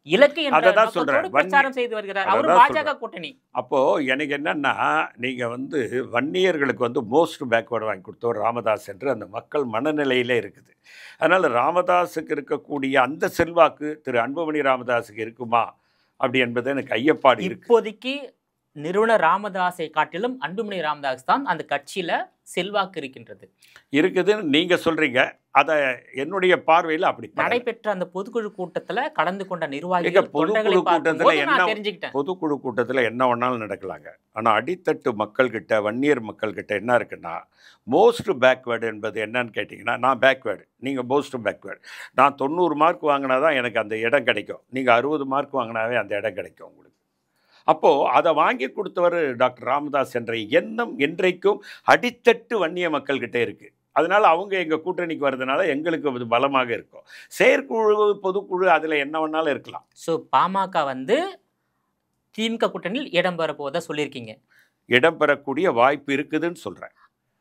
இலக்கு என்ற நோக்கத்தோடு பிரச்சாரம் செய்து வருகிறார். அவர் பாஜக கூட்டணி. அப்போ எனக்கு என்னன்னா, நீங்க வந்து வன்னியர்களுக்கு வந்து மோஸ்ட் பேக்வேர்டு வாங்கி கொடுத்தவர் ராமதாஸ் என்று அந்த மக்கள் மனநிலையிலே இருக்குது. அதனால ராமதாஸுக்கு இருக்கக்கூடிய அந்த செல்வாக்கு திரு அன்புமணி ராமதாஸுக்கு இருக்குமா அப்படி என்பது எனக்கு ஐயப்பாடு இருக்கு. இப்போதைக்கு நிறுவனர் ராமதாஸை காட்டிலும் அன்புமணி ராமதாஸ் தான் அந்த கட்சியில செல்வாக்கு இருக்கின்றது இருக்குதுன்னு நீங்க சொல்றீங்க. அத என்னுடைய பார்வையில் அப்படி நடைபெற்ற அந்த பொதுக்குழு கூட்டத்துல கலந்து கொண்ட நிர்வாகிகள் பொதுக்குழு கூட்டத்துல என்ன தெரிஞ்சுக்கிட்டேன். பொதுக்குழு கூட்டத்துல என்ன வேணாலும் நடக்கலாங்க. ஆனா அடித்தட்டு மக்கள்கிட்ட வன்னியர் மக்கள்கிட்ட என்ன இருக்குன்னா, மோஸ்ட் பேக்வேர்டு என்பது என்னன்னு கேட்டிங்கன்னா, நான் பேக்வேர்டு, நீங்க மோஸ்ட் பேக்வேர்டு. நான் 90 மார்க் வாங்கினா தான் எனக்கு அந்த இடம் கிடைக்கும். நீங்க 60 மார்க் வாங்கினாவே அந்த இடம் கிடைக்கும் உங்களுக்கு. அப்போது அதை வாங்கி கொடுத்தவர் டாக்டர் ராமதாஸ் என்ற எண்ணம் என்றைக்கும் அடித்தட்டு வன்னிய மக்கள்கிட்ட இருக்குது. அதனால் அவங்க எங்கள் கூட்டணிக்கு வர்றதுனால எங்களுக்கு அது பலமாக இருக்கும். செயற்குழு பொதுக்குழு அதில் என்ன வேணாலும் இருக்கலாம். ஸோ பாமக வந்து திமுக கூட்டணியில் இடம்பெற போவதாக சொல்லியிருக்கீங்க. இடம்பெறக்கூடிய வாய்ப்பு இருக்குதுன்னு சொல்கிறேன்.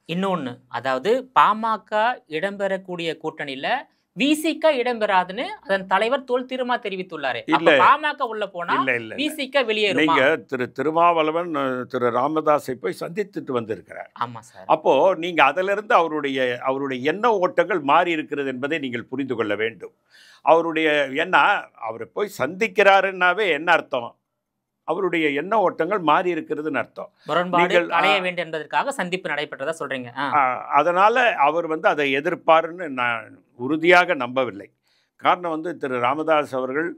இன்னொன்று, அதாவது பாமக இடம்பெறக்கூடிய கூட்டணியில் விசிக இடம்பெறாதுன்னு அதன் தலைவர் தொல் திருமா தெரிவித்துள்ளாரு. பாமக உள்ள போனா விசிக வெளியேறும். நீங்க திரு திருமாவளவன் திரு ராமதாஸை போய் சந்தித்துட்டு வந்திருக்கிறார். ஆமா சார். அப்போ நீங்க அதிலிருந்து அவருடைய எண்ண ஓட்டங்கள் மாறி இருக்கிறது என்பதை நீங்கள் புரிந்து கொள்ள வேண்டும். அவருடைய அவரை போய் சந்திக்கிறாருன்னாவே என்ன அர்த்தம்? அவருடைய எண்ண ஓட்டங்கள் மாறி இருக்கிறதுன்னு அர்த்தம். முரண்பாடு அடைய வேண்டும் என்பதற்காக சந்திப்பு நடைபெற்றதா சொல்றீங்க. அதனால அவர் வந்து அதை எதிர்ப்பாருன்னு நான் உறுதியாக நம்பவில்லை. காரணம் வந்து திரு ராமதாஸ் அவர்கள்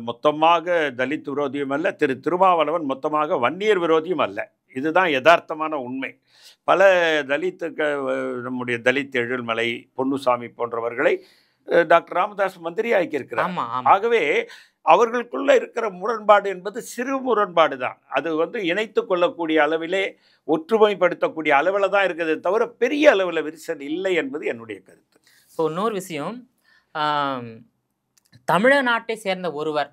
மொத்தமாக தலித் விரோதியும் அல்ல, திரு திருமாவளவன் மொத்தமாக வன்னியர் விரோதியும் அல்ல. இதுதான் யதார்த்தமான உண்மை. பல நம்முடைய தலித் எழில்மலை, பொன்னுசாமி போன்றவர்களை டாக்டர் ராமதாஸ் மந்திரி ஆக்கியிருக்கிறார். ஆகவே அவர்களுக்குள்ள இருக்கிற முரண்பாடு என்பது சிறு முரண்பாடு தான். அது வந்து இணைத்து கொள்ளக்கூடிய அளவிலே ஒற்றுமைப்படுத்தக்கூடிய அளவில் தான் இருக்குது, தவிர பெரிய அளவில் விரிசல் இல்லை என்பது என்னுடைய கருத்து. ஸோ இன்னொரு விஷயம், தமிழ்நாட்டை சேர்ந்த ஒருவர்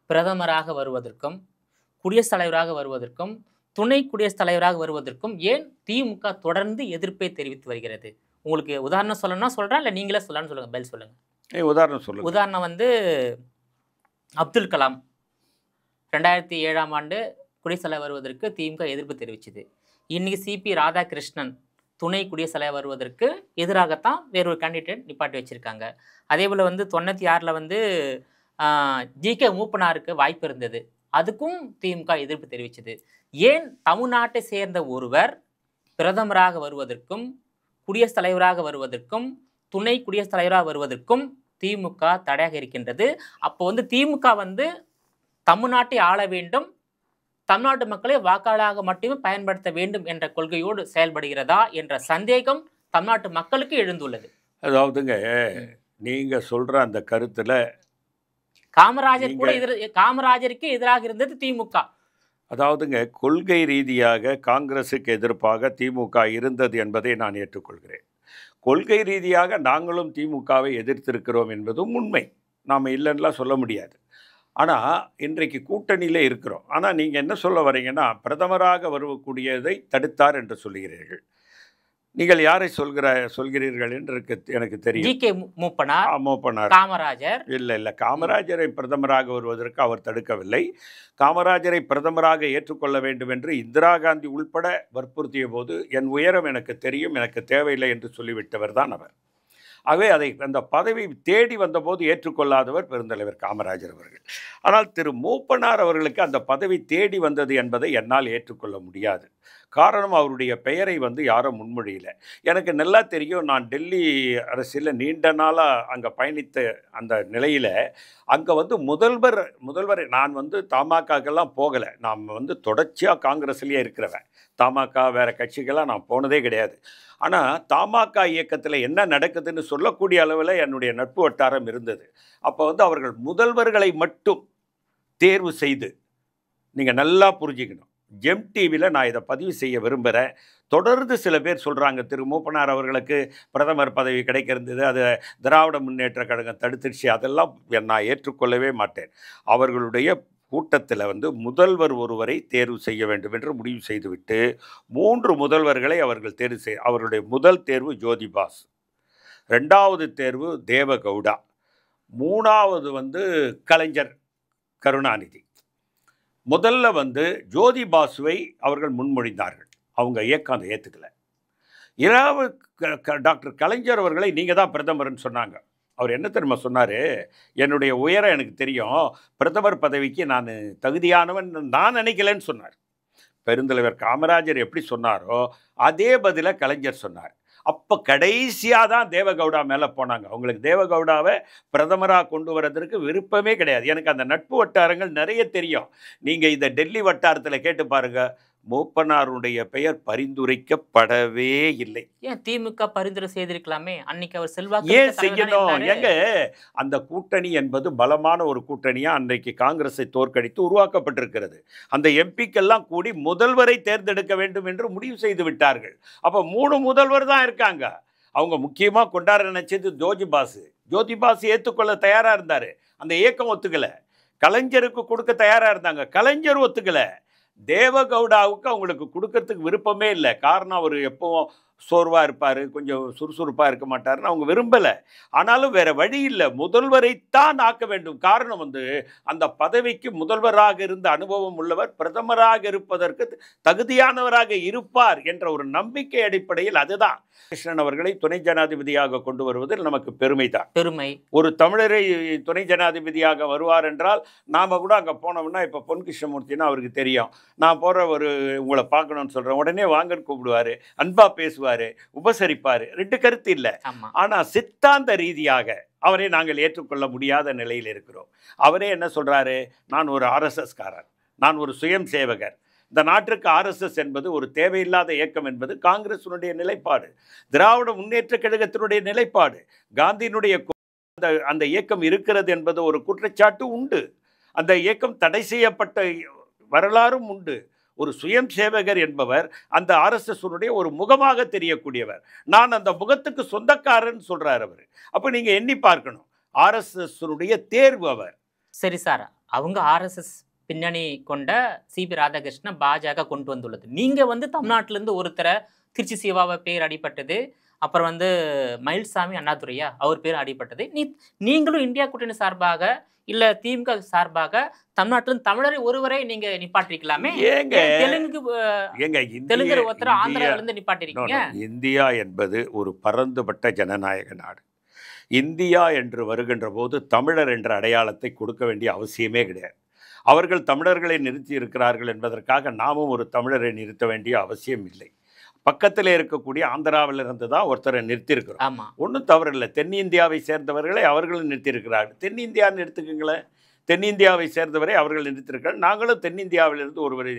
பிரதமராக வருவதற்கும் குடியரசுத் தலைவராக வருவதற்கும் துணை குடியரசுத் தலைவராக வருவதற்கும் ஏன் திமுக தொடர்ந்து எதிர்ப்பை தெரிவித்து வருகிறது? உங்களுக்கு உதாரணம் சொல்லணும்னா சொல்கிறேன், இல்லை நீங்களே சொல்லலாம்னு சொல்லுங்கள். பதில் சொல்லுங்கள். உதாரணம் சொல்லுங்கள். உதாரணம் வந்து அப்துல் கலாம் 2007ஆம் ஆண்டு குடியரசுத் தலைவர் வருவதற்கு திமுக எதிர்ப்பு தெரிவிச்சது. இன்னைக்கு சிபி ராதாகிருஷ்ணன் துணை குடியரசுத் தலைவர் வருவதற்கு எதிராகத்தான் வேறொரு கேண்டிடேட் நிப்பாட்டி வச்சுருக்காங்க. அதே போல் வந்து 96ல் வந்து ஜிகே மூப்பனாருக்கு வாய்ப்பு இருந்தது, அதுக்கும் திமுக எதிர்ப்பு தெரிவிச்சது. ஏன் தமிழ்நாட்டை சேர்ந்த ஒருவர் பிரதமராக வருவதற்கும் குடியரசுத் தலைவராக வருவதற்கும் துணை குடியரசுத் தலைவராக வருவதற்கும் திமுக தடையாக இருக்கின்றது? அப்போ வந்து திமுக வந்து தமிழ்நாட்டை ஆள வேண்டும், தமிழ்நாட்டு மக்களை வாக்காளராக மட்டுமே பயன்படுத்த வேண்டும் என்ற கொள்கையோடு செயல்படுகிறதா என்ற சந்தேகம் தமிழ்நாட்டு மக்களுக்கு எழுந்துள்ளது. அதாவதுங்க, நீங்க சொல்ற அந்த கருத்துல காமராஜர் கூட காமராஜருக்கு எதிராக இருந்தது திமுக. அதாவதுங்க, கொள்கை ரீதியாக காங்கிரசுக்கு எதிர்ப்பாக திமுக இருந்தது என்பதை நான் ஏற்றுக்கொள்கிறேன். கொள்கை ரீதியாக நாங்களும் திமுகவை எதிர்த்திருக்கிறோம் என்பதும் உண்மை. நாம் இல்லைன்னுலாம் சொல்ல முடியாது. ஆனால் இன்றைக்கு கூட்டணியிலே இருக்கிறோம். ஆனால் நீங்கள் என்ன சொல்ல வரீங்கன்னா, பிரதமராக வரக்கூடியதை தடுத்தார் என்று சொல்கிறீர்கள். நீங்கள் யாரை சொல்கிறீர்கள் என்று எனக்கு தெரியும். ஜிகே மூப்பனார், காமராஜர். இல்லை, காமராஜரை பிரதமராக வருவதற்கு அவர் தடுக்கவில்லை. காமராஜரை பிரதமராக ஏற்றுக்கொள்ள வேண்டும் என்று இந்திரா காந்தி உள்பட வற்புறுத்திய போது என் உயரம் எனக்கு தெரியும், எனக்கு தேவையில்லை என்று சொல்லிவிட்டவர் தான் அவர். ஆகவே அந்த பதவி தேடி வந்தபோது ஏற்றுக்கொள்ளாதவர் பெருந்தலைவர் காமராஜர் அவர்கள். ஆனால் திரு மூப்பனார் அவர்களுக்கு அந்த பதவி தேடி வந்தது என்பதை என்னால் ஏற்றுக்கொள்ள முடியாது. காரணம், அவருடைய பெயரை யாரும் முன்மொழியலை. எனக்கு நல்லா தெரியும், நான் டெல்லி அரசியலில் நீண்ட நாளாக அங்கே பயணித்த அந்த நிலையில் அங்கே முதல்வர் நான் தமாகக்கெல்லாம் போகலை. நான் தொடர்ச்சியாக காங்கிரஸ்லேயே இருக்கிறவன். தமாக வேறு கட்சிகள்லாம் நான் போனதே கிடையாது. ஆனால் தமாக இயக்கத்தில் என்ன நடக்குதுன்னு சொல்லக்கூடிய அளவில் என்னுடைய நட்பு வட்டாரம் இருந்தது. அப்போ அவர்கள் முதல்வர்களை மட்டும் தேர்வு செய்து, நீங்கள் நல்லா புரிஞ்சுக்கணும், ஜெம் டிவியில் நான் இதை பதிவு செய்ய விரும்புகிறேன். தொடர்ந்து சில பேர் சொல்கிறாங்க, திரு மூப்பனார் அவர்களுக்கு பிரதமர் பதவி கிடைக்க இருந்தது, அது திராவிட முன்னேற்ற கழகம் தடுத்துடுச்சு. அதெல்லாம் நான் ஏற்றுக்கொள்ளவே மாட்டேன். அவர்களுடைய கூட்டத்தில் முதல்வர் ஒருவரை தேர்வு செய்ய வேண்டும் என்று முடிவு செய்துவிட்டு 3 முதல்வர்களை அவர்கள் தேர்வு அவர்களுடைய முதல் தேர்வு ஜோதி பாசு, 2வது தேர்வு தேவகவுடா, 3வது கலைஞர் கருணாநிதி. முதல்ல ஜோதி பாசுவை அவர்கள் முன்மொழிந்தார்கள். அவங்க இயக்கம் அதை ஏற்றுக்கல. இரவு டாக்டர் கலைஞர் அவர்களை நீங்கள் தான் பிரதமர்னு சொன்னாங்க. அவர் என்ன தெரியுமா சொன்னார்? என்னுடைய உயரம் எனக்கு தெரியும், பிரதமர் பதவிக்கு நான் தகுதியானவன் நான் நினைக்கலன்னு சொன்னார். பெருந்தலைவர் காமராஜர் எப்படி சொன்னாரோ அதே பதிலை கலைஞர் சொன்னார். அப்போ கடைசியாக தான் தேவகவுடா மேலே போனாங்க. அவங்களுக்கு தேவகவுடாவை பிரதமராக கொண்டு வரதற்கு விருப்பமே கிடையாது. எனக்கு அந்த நட்பு வட்டாரங்கள் நிறைய தெரியும். நீங்கள் இதை டெல்லி வட்டாரத்தில் கேட்டு பாருங்கள், மூப்பனாருடைய பெயர் பரிந்துரைக்கப்படவே இல்லை. ஏன் திமுக பரிந்துரை செய்திருக்கலாமே? அன்னைக்கு அவர் செல்வாக்கு ஏன் செய்யணும்? எங்க அந்த கூட்டணி என்பது பலமான ஒரு கூட்டணியாக அன்றைக்கு காங்கிரஸை தோற்கடித்து உருவாக்கப்பட்டிருக்கிறது. அந்த எம்பிக்கெல்லாம் கூடி முதல்வரை தேர்ந்தெடுக்க வேண்டும் என்று முடிவு செய்து விட்டார்கள். அப்போ 3 முதல்வர் தான் இருக்காங்க. அவங்க முக்கியமாக கொண்டாட நினைச்சது ஜோதி பாசு ஏற்றுக்கொள்ள தயாராக இருந்தார். அந்த இயக்கம் ஒத்துக்கலை. கலைஞருக்கு கொடுக்க தயாராக இருந்தாங்க, கலைஞர் ஒத்துக்கலை. தேவகவுடாவுக்கு அவங்களுக்கு கொடுக்கறதுக்கு விருப்பமே இல்லை. காரணம், அவர் எப்பவும் சோர்வாக இருப்பார், கொஞ்சம் சுறுசுறுப்பாக இருக்க மாட்டார்னு அவங்க விரும்பலை. ஆனாலும் வேறு வழி இல்லை, முதல்வரைத்தான் ஆக்க வேண்டும். காரணம் அந்த பதவிக்கு முதல்வராக இருந்த அனுபவம் உள்ளவர் பிரதமராக இருப்பதற்கு தகுதியானவராக இருப்பார் என்ற ஒரு நம்பிக்கை அடிப்படையில் அதுதான். கிருஷ்ணன் அவர்களை துணை ஜனாதிபதியாக கொண்டு வருவதில் நமக்கு பெருமை. ஒரு தமிழரை துணை ஜனாதிபதியாக வருவார் என்றால் நாம் கூட அங்கே போனோம்னா, இப்போ பொன் கிருஷ்ணமூர்த்தினா அவருக்கு தெரியும், நான் போகிற உங்களை பார்க்கணும்னு சொல்கிறேன், உடனே வாங்கன்னு கூப்பிடுவார், அன்பா பேசுவார், உபசரிப்பார். 2 கருத்து இல்லை. ஆனால் சித்தாந்த ரீதியாக அவரை நாங்கள் ஏற்றுக்கொள்ள முடியாத நிலையில் இருக்கிறோம். அவரே என்ன சொல்கிறாரு? நான் ஒரு RSS காரர், நான் ஒரு சுயம் சேவகர், இந்த நாட்டிற்கு RSS என்பது ஒரு தேவையில்லாத இயக்கம் என்பது காங்கிரசினுடைய நிலைப்பாடு, திராவிட முன்னேற்ற கழகத்தினுடைய நிலைப்பாடு. காந்தியினுடைய அந்த இயக்கம் இருக்கிறது என்பது ஒரு குற்றச்சாட்டு உண்டு. அந்த இயக்கம் தடை செய்யப்பட்ட வரலாறும் உண்டு. ஒரு சுயம் சேவகர் என்பவர் அந்த RSS-உடைய ஒரு முகமாக தெரியக்கூடியவர். நான் அந்த முகத்துக்கு சொந்தக்காரன் சொல்றார் அவர். அப்போ நீங்க எண்ணி பார்க்கணும், RSS-உடைய தேர்வு அவர். சரி சார், அவங்க RSS பின்னணி கொண்ட CP ராதாகிருஷ்ணன் பாஜக கொண்டு வந்துள்ளது. நீங்க தமிழ்நாட்டிலேருந்து ஒருத்தரை, திருச்சி சிவாவை பேர் அடிப்பட்டது, அப்புறம் மயில்சாமி அண்ணாதுரையா அவர் பேர் அடிப்பட்டது. நீங்களும் இந்தியா கூட்டணி சார்பாக இல்ல திமுக சார்பாக தமிழ்நாட்டில் தமிழரை ஒருவரை நீங்க நிப்பாட்டிருக்கலாமே? தெலுங்கு ஒருத்தர் ஆந்திராவிலிருந்து நிப்பாட்டிருக்கீங்க. இந்தியா என்பது ஒரு பரந்துபட்ட ஜனநாயக நாடு. இந்தியா என்று வருகின்ற போது தமிழர் என்ற அடையாளத்தை கொடுக்க வேண்டிய அவசியமே கிடையாது. அவர்கள் தமிழர்களை நிறுத்தி இருக்கிறார்கள் என்பதற்காக நாமும் ஒரு தமிழரை நிறுத்த வேண்டிய அவசியம் இல்லை. பக்கத்தில் இருக்கக்கூடிய ஆந்திராவிலிருந்து தான் ஒருத்தரை நிறுத்தியிருக்கிறோம். ஒன்றும் தவறு இல்லை. தென்னிந்தியாவை சேர்ந்தவர்களை அவர்களும் நிறுத்தியிருக்கிறார்கள். தென்னிந்தியான்னு எடுத்துக்கங்களேன், தென்னிந்தியாவை சேர்ந்தவரை அவர்கள் நிறுத்தியிருக்கிறார்கள். நாங்களும் தென்னிந்தியாவிலிருந்து ஒருவரை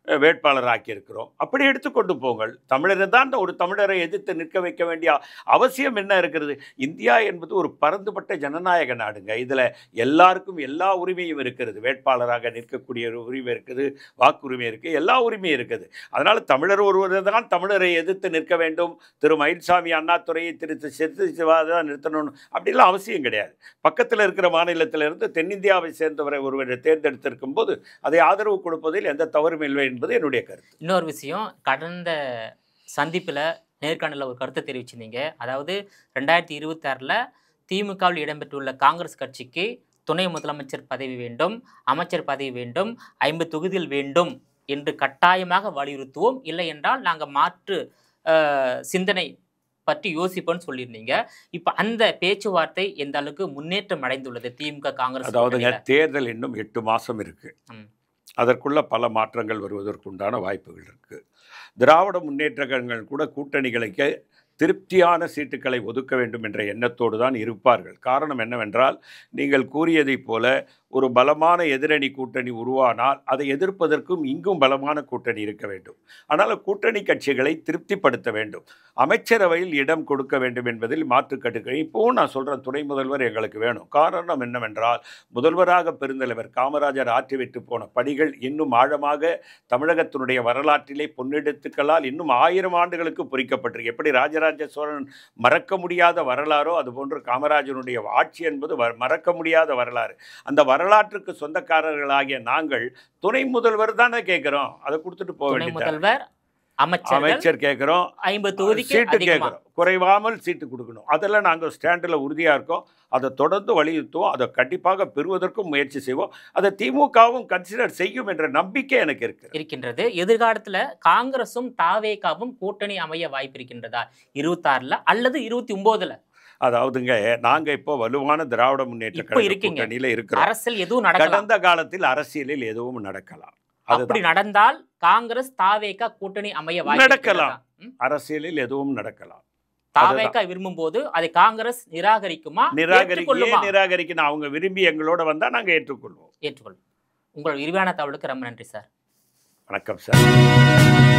வேட்பாளர் ஆக்கியிருக்கிறோம். அப்படி எடுத்துக்கொண்டு போங்கள். தமிழரை தான் ஒரு தமிழரை எதிர்த்து நிற்க வைக்க வேண்டிய அவசியம் என்ன இருக்கிறது? இந்தியா என்பது ஒரு பரந்துபட்ட ஜனநாயக நாடுங்க. இதில் எல்லாருக்கும் எல்லா உரிமையும் இருக்கிறது. வேட்பாளராக நிற்கக்கூடிய உரிமை இருக்குது, வாக்குரிமை இருக்குது, எல்லா உரிமையும் இருக்குது. அதனால் தமிழர் ஒருவர் தான் தமிழரை எதிர்த்து நிற்க வேண்டும், திரு மயில்சாமி அண்ணாதுரையை திரு சிவா தான் நிறுத்தணும் அப்படிலாம் அவசியம் கிடையாது. பக்கத்தில் இருக்கிற மாநிலத்திலிருந்து தென்னிந்தியாவை சேர்ந்தவரை ஒருவரை தேர்ந்தெடுத்திருக்கும் போது அதை ஆதரவு கொடுப்பதில் எந்த தவறும் இல்லை என்பது என்னுடைய கருத்து. இன்னொரு விஷயம், கடந்த சந்திப்பில் நேர்காணலில் ஒரு கருத்தை தெரிவிச்சிருந்தீங்க. அதாவது 2026 திமுகவில் இடம்பெற்றுள்ள காங்கிரஸ் கட்சிக்கு துணை முதலமைச்சர் பதவி வேண்டும், அமைச்சர் பதவி வேண்டும், 50 தொகுதிகள் வேண்டும் என்று கட்டாயமாக வலியுறுத்துவோம், இல்லை என்றால் நாங்கள் மாற்று சிந்தனை பற்றி யோசிப்போன்னு சொல்லியிருந்தீங்க. இப்போ அந்த பேச்சுவார்த்தை எந்த அளவுக்கு முன்னேற்றம் அடைந்துள்ளது திமுக காங்கிரஸ்? அதாவதுங்க, தேர்தல் இன்னும் 8 மாதம் இருக்குது. அதற்குள்ள பல மாற்றங்கள் வருவதற்குண்டான வாய்ப்புகள் இருக்குது. திராவிட முன்னேற்ற கழகங்கள் கூட கூட்டணிகளுக்கு திருப்தியான சீட்டுக்களை ஒதுக்க வேண்டும் என்ற எண்ணத்தோடு தான் இருப்பார்கள். காரணம் என்னவென்றால், நீங்கள் கூறியதைப் போல ஒரு பலமான எதிரணி கூட்டணி உருவானால் அதை எதிர்ப்பதற்கும் இங்கும் பலமான கூட்டணி இருக்க வேண்டும். ஆனால் கூட்டணி கட்சிகளை திருப்திப்படுத்த வேண்டும். அமைச்சரவையில் இடம் கொடுக்க வேண்டும் என்பதில் மாற்றுக்கட்டுக்கு இப்போவும் நான் சொல்கிறேன், துணை முதல்வர் எங்களுக்கு வேணும். காரணம் என்னவென்றால், முதல்வராக பெருந்தலைவர் காமராஜர் ஆற்றிவிட்டு போன பணிகள் இன்னும் ஆழமாக தமிழகத்தினுடைய வரலாற்றிலே பொன்னெடுத்துக்களால் இன்னும் 1000 ஆண்டுகளுக்கு பொறிக்கப்பட்டிருக்கு. எப்படி ராஜராஜ சோழன் மறக்க முடியாத வரலாறோ அதுபோன்று காமராஜனுடைய ஆட்சி என்பது மறக்க முடியாத வரலாறு. அந்த வரலாற்றுக்கு சொந்தக்காரர்களாகிய நாங்கள் துணை முதல்வர் தானே கேட்கிறோம், அதை கொடுத்துட்டு போக வேண்டியது. அமைச்சர் கேட்குறோம், 50 தொகுதிக்கு சீட்டு கேட்குறோம், குறைவாமல் சீட்டு கொடுக்கணும். அதெல்லாம் நாங்கள் ஸ்டாண்டில் உறுதியாக இருக்கோம். அதை தொடர்ந்து வலியுறுத்துவோம். அதை கண்டிப்பாக பெறுவதற்கும் முயற்சி செய்வோம். அதை திமுகவும் கன்சிடர் செய்யும் என்ற நம்பிக்கை எனக்கு இருக்கின்றது. எதிர்காலத்தில் காங்கிரஸும் தாவேகாவும் கூட்டணி அமைய வாய்ப்பு இருக்கின்றதா 26 அல்லது 29? அதாவதுங்க, நாங்க இப்போ வலுவான திராவிட முன்னேற்ற கழக கூட்டணியில இருக்கிறோம். அரசியல் எதுவும் நடக்கலாம். கடந்த காலத்தில் அரசியலில் எதுவும் நடக்கலாம். அப்படி நடந்தால் காங்கிரஸ் தாவேகா கூட்டணி அமைய வாய்ப்பு நடக்கலாம். அரசியலில் எதுவும் நடக்கலாம். தாவேகா விரும்பும் போது அதை காங்கிரஸ் நிராகரிக்குமா? நிராகரிக்கணும். அவங்க விரும்பி எங்களோட வந்தா நாங்க ஏற்றுக்கொள்வோம். உங்கள் விரிவான தகவலுக்கு ரொம்ப நன்றி சார். வணக்கம் சார்.